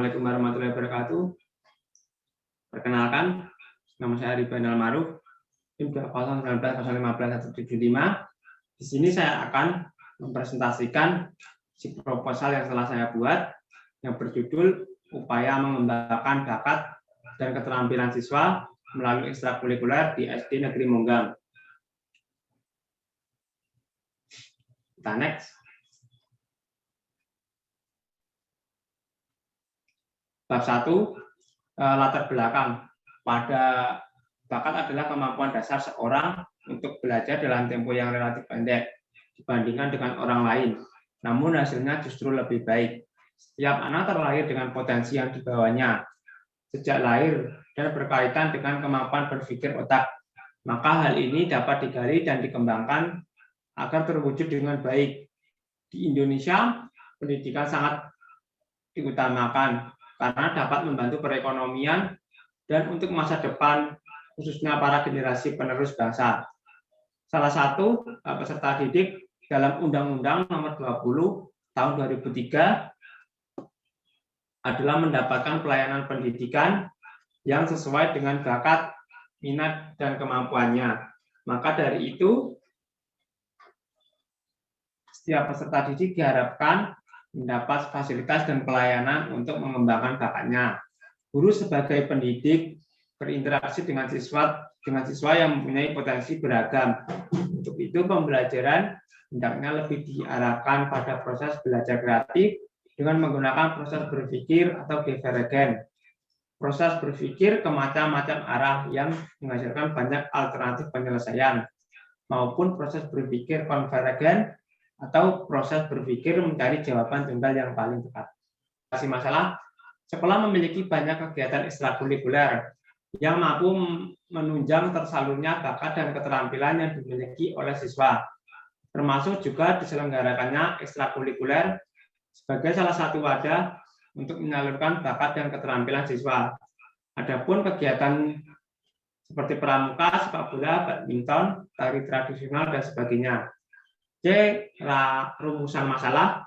Assalamualaikum warahmatullahi wabarakatuh. Perkenalkan, nama saya Riban Almaruf, tim 2019-015-175. Di sini saya akan mempresentasikan si proposal yang telah saya buat, yang berjudul Upaya Mengembangkan Bakat dan Keterampilan Siswa melalui Ekstrakurikuler di SD Negeri Monggang. Kita next. Bab 1, latar belakang. Pada bakat adalah kemampuan dasar seorang untuk belajar dalam tempo yang relatif pendek dibandingkan dengan orang lain, namun hasilnya justru lebih baik. Setiap anak terlahir dengan potensi yang dibawanya sejak lahir dan berkaitan dengan kemampuan berpikir otak. Maka hal ini dapat digali dan dikembangkan agar terwujud dengan baik. Di Indonesia, pendidikan sangat diutamakan karena dapat membantu perekonomian dan untuk masa depan, khususnya para generasi penerus bangsa. Salah satu peserta didik dalam Undang-Undang Nomor 20 Tahun 2003 adalah mendapatkan pelayanan pendidikan yang sesuai dengan bakat, minat, dan kemampuannya. Maka dari itu, setiap peserta didik diharapkan mendapat fasilitas dan pelayanan untuk mengembangkan bakatnya. Guru sebagai pendidik berinteraksi dengan siswa yang mempunyai potensi beragam. Untuk itu pembelajaran hendaknya lebih diarahkan pada proses belajar kreatif dengan menggunakan proses berpikir atau divergen. Proses berpikir ke macam-macam arah yang menghasilkan banyak alternatif penyelesaian, maupun proses berpikir konvergen atau proses berpikir mencari jawaban tunggal yang paling tepat. Masalah, sekolah memiliki banyak kegiatan ekstrakurikuler yang mampu menunjang tersalurnya bakat dan keterampilan yang dimiliki oleh siswa, termasuk juga diselenggarakannya ekstrakurikuler sebagai salah satu wadah untuk menyalurkan bakat dan keterampilan siswa. Adapun kegiatan seperti pramuka, sepak bola, badminton, tari tradisional, dan sebagainya. Rumusan masalah.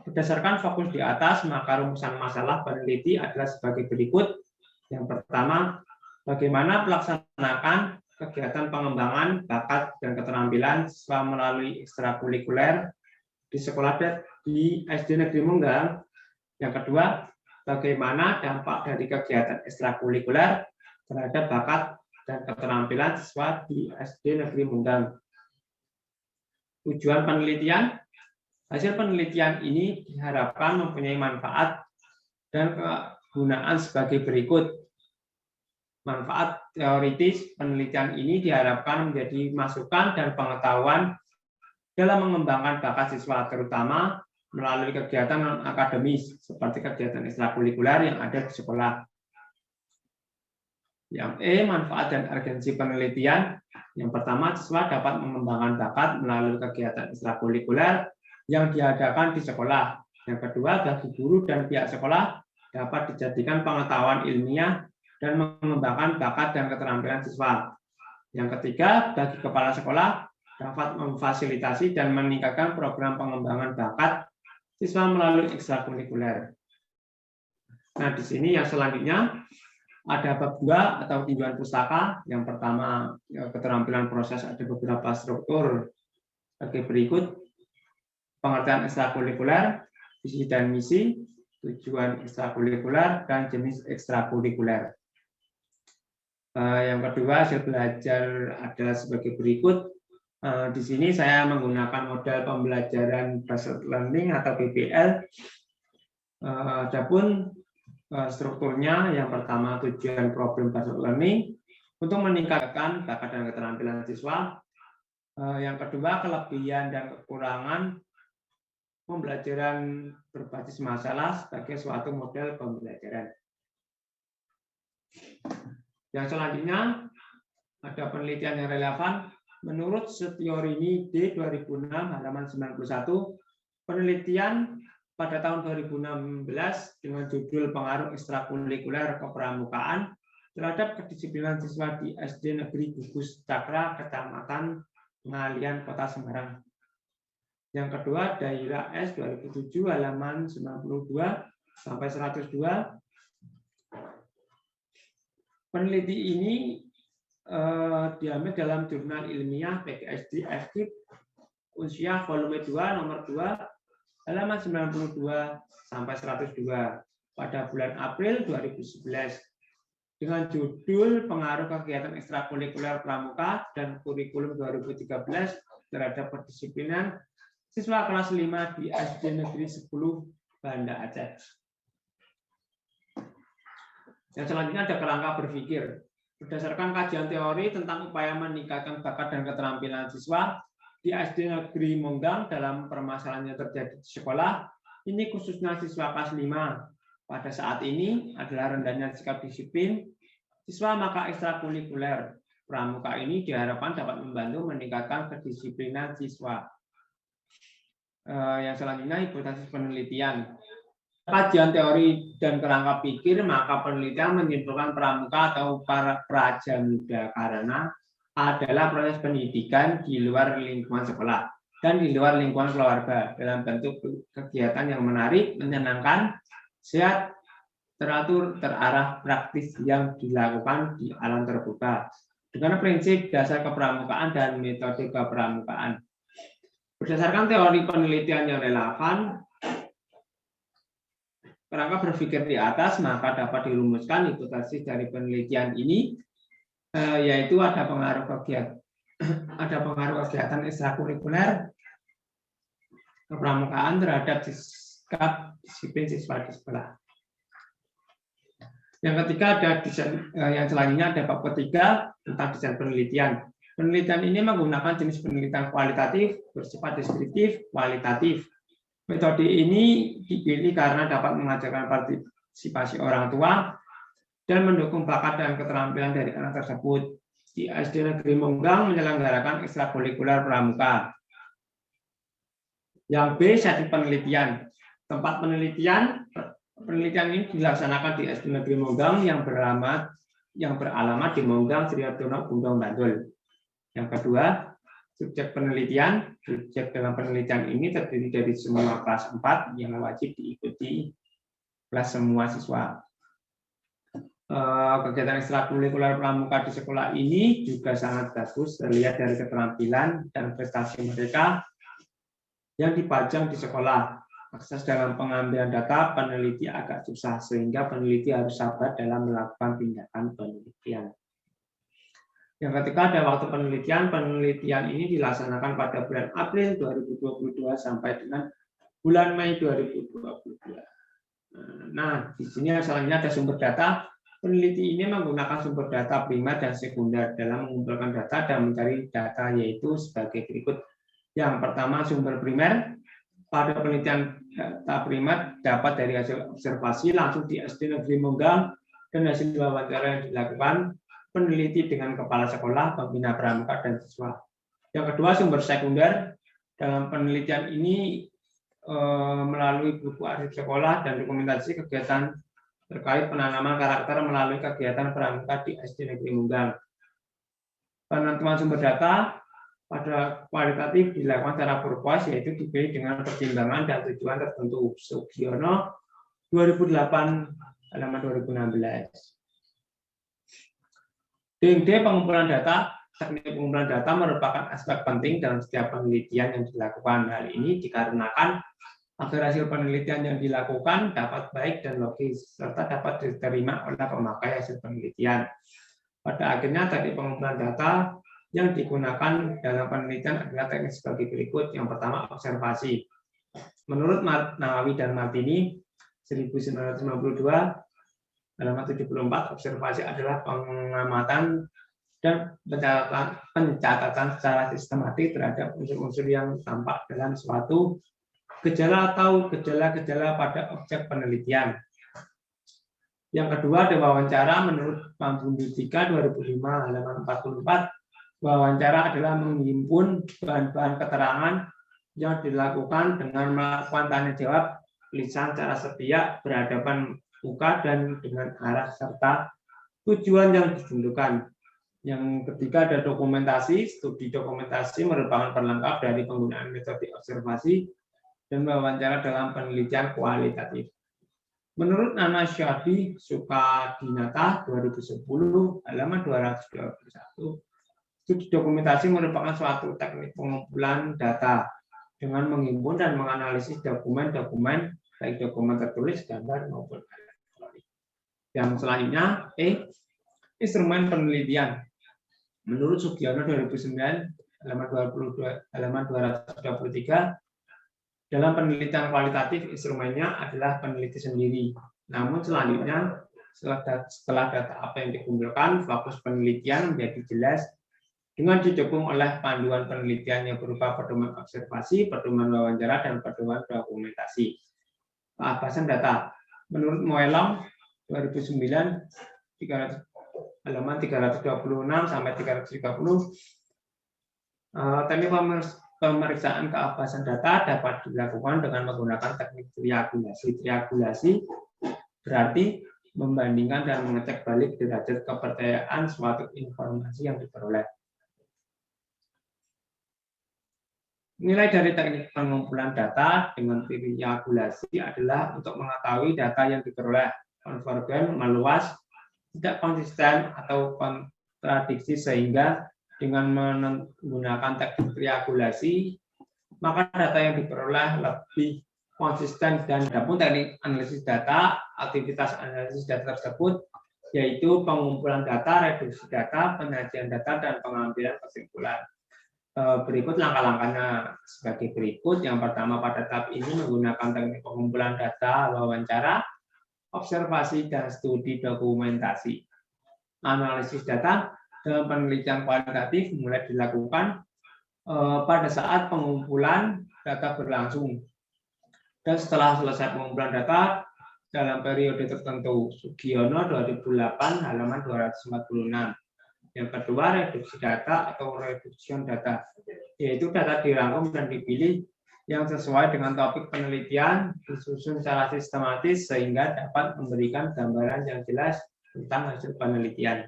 Berdasarkan fokus di atas, maka rumusan masalah peneliti adalah sebagai berikut. Yang pertama, bagaimana melaksanakan kegiatan pengembangan bakat dan keterampilan siswa melalui ekstrakurikuler di sekolah di SD Negeri Monggang. Yang kedua, bagaimana dampak dari kegiatan ekstrakurikuler terhadap bakat dan keterampilan siswa di SD Negeri Monggang. Tujuan penelitian, hasil penelitian ini diharapkan mempunyai manfaat dan kegunaan sebagai berikut. Manfaat teoritis penelitian ini diharapkan menjadi masukan dan pengetahuan dalam mengembangkan bakat siswa, terutama melalui kegiatan non-akademis seperti kegiatan ekstrakurikuler yang ada di sekolah. Yang manfaat dan urgensi penelitian. Yang pertama, siswa dapat mengembangkan bakat melalui kegiatan ekstrakurikuler yang diadakan di sekolah. Yang kedua, bagi guru dan pihak sekolah dapat dijadikan pengetahuan ilmiah dan mengembangkan bakat dan keterampilan siswa. Yang ketiga, bagi kepala sekolah dapat memfasilitasi dan meningkatkan program pengembangan bakat siswa melalui ekstrakurikuler. Nah, di sini yang selanjutnya ada bab 2 atau tinjauan pustaka. Yang pertama, keterampilan proses, ada beberapa struktur sebagai berikut. Pengertian ekstrakurikuler, visi dan misi, tujuan ekstrakurikuler, dan jenis ekstrakurikuler. Yang kedua, hasil belajar adalah sebagai berikut. Di sini saya menggunakan model pembelajaran based learning atau PBL. Adapun strukturnya, yang pertama tujuan problem based learning untuk meningkatkan bakat dan keterampilan siswa. Yang kedua, kelebihan dan kekurangan pembelajaran berbasis masalah sebagai suatu model pembelajaran. Yang selanjutnya ada penelitian yang relevan. Menurut Setiorini D 2006 halaman 91, penelitian pada tahun 2016 dengan judul Pengaruh Ekstrakurikuler Kepramukaan terhadap kedisiplinan siswa di SD Negeri Gugus Cakra, Kecamatan Ngalian, Kota Semarang. Yang kedua, Daira S 2007 halaman 92, sampai 102. Peneliti ini diambil dalam jurnal ilmiah PGSD FKIP Unsyiah volume 2 nomor 2 halaman 92 sampai 102 pada bulan April 2011 dengan judul Pengaruh Kegiatan Ekstrakurikuler Pramuka dan Kurikulum 2013 terhadap Pendisiplinan Siswa kelas 5 di SD Negeri 10 Banda Aceh. Yang selanjutnya ada kerangka berpikir. Berdasarkan kajian teori tentang upaya meningkatkan bakat dan keterampilan siswa di SD Negeri Monggang dalam permasalahan yang terjadi di sekolah, ini khususnya siswa kelas 5 pada saat ini adalah rendahnya sikap disiplin siswa, maka ekstrakurikuler pramuka ini diharapkan dapat membantu meningkatkan kedisiplinan siswa. Yang selanjutnya hipotesis penelitian. Kajian teori dan kerangka pikir, maka penelitian menyimpulkan pramuka atau para praja muda karena adalah proses pendidikan di luar lingkungan sekolah dan di luar lingkungan keluarga dalam bentuk kegiatan yang menarik, menyenangkan, sehat, teratur, terarah, praktis yang dilakukan di alam terbuka dengan prinsip dasar kepramukaan dan metode kepramukaan. Berdasarkan teori penelitian yang relevan, kerangka berpikir di atas, maka dapat dirumuskan hipotesis dari penelitian ini, yaitu ada pengaruh kegiatan ekstrakurikuler kepramukaan terhadap sikap disiplin siswa di sekolah. Yang ketiga ada desain, yang selanjutnya ada bab ketiga tentang desain penelitian. Penelitian ini menggunakan jenis penelitian kualitatif, bersifat deskriptif, kualitatif. Metode ini dipilih karena dapat mengajarkan partisipasi orang tua dan mendukung bakat dan keterampilan dari anak tersebut. Di SD Negeri Monggang menyelenggarakan ekstrakurikuler pramuka. Yang B, setting penelitian. Tempat penelitian ini dilaksanakan di SD Negeri Monggang yang beralamat di Monggang, Srihartono, Gundong, Bantul. Yang kedua, subjek penelitian. Subjek dalam penelitian ini terdiri dari semua kelas 4 yang wajib diikuti kelas semua siswa. Kegiatan ekstrakurikuler pramuka di sekolah ini juga sangat bagus terlihat dari keterampilan dan prestasi mereka yang dipajang di sekolah. Akses dalam pengambilan data peneliti agak susah sehingga peneliti harus sabar dalam melakukan tindakan penelitian. Yang ketiga ada waktu penelitian. Penelitian ini dilaksanakan pada bulan April 2022 sampai dengan bulan Mei 2022. Nah, di sini selanjutnya ada sumber data. Peneliti ini menggunakan sumber data primer dan sekunder dalam mengumpulkan data dan mencari data, yaitu sebagai berikut. Yang pertama, sumber primer. Pada penelitian data primer dapat dari hasil observasi langsung di SD Negeri Monggang dan hasil wawancara yang dilakukan peneliti dengan kepala sekolah, pembina pramuka, dan siswa. Yang kedua, sumber sekunder. Dalam penelitian ini melalui buku arsip sekolah dan dokumentasi kegiatan terkait penanaman karakter melalui kegiatan pramuka di SD Negeri Monggang. Penentuan sumber data pada kualitatif dilakukan secara purpose, yaitu dipilih dengan pertimbangan dan tujuan tertentu. Sugiono 2008 halaman 2016. D, pengumpulan data. Teknik pengumpulan data merupakan aspek penting dalam setiap penelitian yang dilakukan. Hal ini dikarenakan agar hasil penelitian yang dilakukan dapat baik dan logis, serta dapat diterima oleh pemakai hasil penelitian. Pada akhirnya, teknik pengumpulan data yang digunakan dalam penelitian adalah teknik sebagai berikut. Yang pertama, observasi. Menurut Nawawi dan Martini, 1992, halaman 74, observasi adalah pengamatan dan pencatatan secara sistematik terhadap unsur-unsur yang tampak dalam suatu gejala atau gejala-gejala pada objek penelitian. Yang kedua ada wawancara. Menurut Pambundika 2005 halaman 44, wawancara adalah menghimpun bahan-bahan keterangan yang dilakukan dengan melakukan tanya jawab lisan secara sepihak, berhadapan muka, dan dengan arah serta tujuan yang ditentukan. Yang ketiga ada dokumentasi. Studi dokumentasi merupakan pelengkap dari penggunaan metode observasi dan wawancara dalam penelitian kualitatif. Menurut Nana Syadi Sukadinata 2010 halaman 221, studi dokumentasi merupakan suatu teknik pengumpulan data dengan menghimpun dan menganalisis dokumen-dokumen, baik dokumen tertulis, gambar maupun elektronik. Yang selanjutnya, instrumen penelitian. Menurut Sugiono 2009 halaman 223, dalam penelitian kualitatif instrumennya adalah peneliti sendiri. Namun selanjutnya setelah data apa yang dikumpulkan, fokus penelitian menjadi jelas dengan didukung oleh panduan penelitian yang berupa pedoman observasi, pedoman wawancara, dan pedoman dokumentasi. Keabasan data. Menurut Moelong 2009 halaman 326 sampai 330, teknik pemeriksaan keabasan data dapat dilakukan dengan menggunakan teknik triangulasi. Triangulasi berarti membandingkan dan mengecek balik derajat kepercayaan suatu informasi yang diperoleh. Nilai dari teknik pengumpulan data dengan triangulasi adalah untuk mengetahui data yang diperoleh konvergen, meluas, tidak konsisten atau kontradiksi, sehingga dengan menggunakan teknik triangulasi maka data yang diperoleh lebih konsisten. Dan adapun teknik analisis data, aktivitas analisis data tersebut yaitu pengumpulan data, reduksi data, penyajian data, dan pengambilan kesimpulan. Berikut langkah-langkahnya sebagai berikut. Yang pertama, pada tahap ini menggunakan teknik pengumpulan data, wawancara, observasi, dan studi dokumentasi. Analisis data dalam penelitian kualitatif mulai dilakukan pada saat pengumpulan data berlangsung dan setelah selesai pengumpulan data dalam periode tertentu. Sugiono 2008 halaman 246. Yang kedua, reduksi data atau reduction data, yaitu data dirangkum dan dipilih yang sesuai dengan topik penelitian, disusun secara sistematis sehingga dapat memberikan gambaran yang jelas tentang hasil penelitian.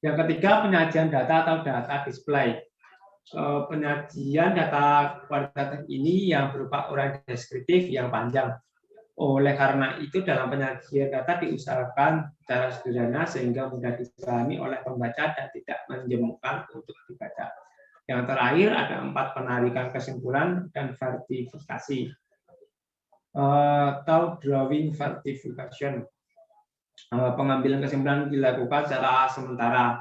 Yang ketiga, penyajian data atau data display. Penyajian data kualitatif ini yang berupa uraian deskriptif yang panjang. Oleh karena itu, dalam penyajian data diusahakan secara sederhana sehingga mudah dipahami oleh pembaca dan tidak menjemukan untuk dibaca. Yang terakhir, ada 4 penarikan kesimpulan dan verifikasi atau drawing verification. Pengambilan kesimpulan dilakukan secara sementara,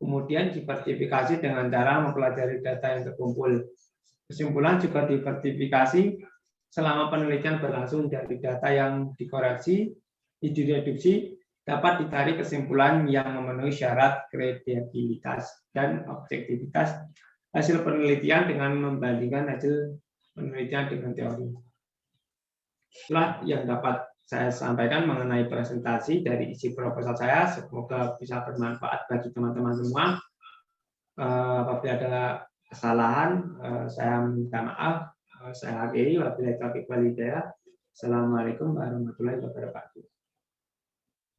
kemudian diverifikasi dengan cara mempelajari data yang terkumpul. Kesimpulan juga diverifikasi selama penelitian berlangsung. Dari data yang dikoreksi, direduksi, dapat ditarik kesimpulan yang memenuhi syarat kredibilitas dan objektivitas hasil penelitian dengan membandingkan hasil penelitian dengan teori. Itulah yang dapat saya sampaikan mengenai presentasi dari isi proposal saya. Semoga bisa bermanfaat bagi teman-teman semua. Apabila ada kesalahan, saya minta maaf. Saya akhiri. Wabillahi taufiq wal hidayah. Assalamualaikum warahmatullahi wabarakatuh.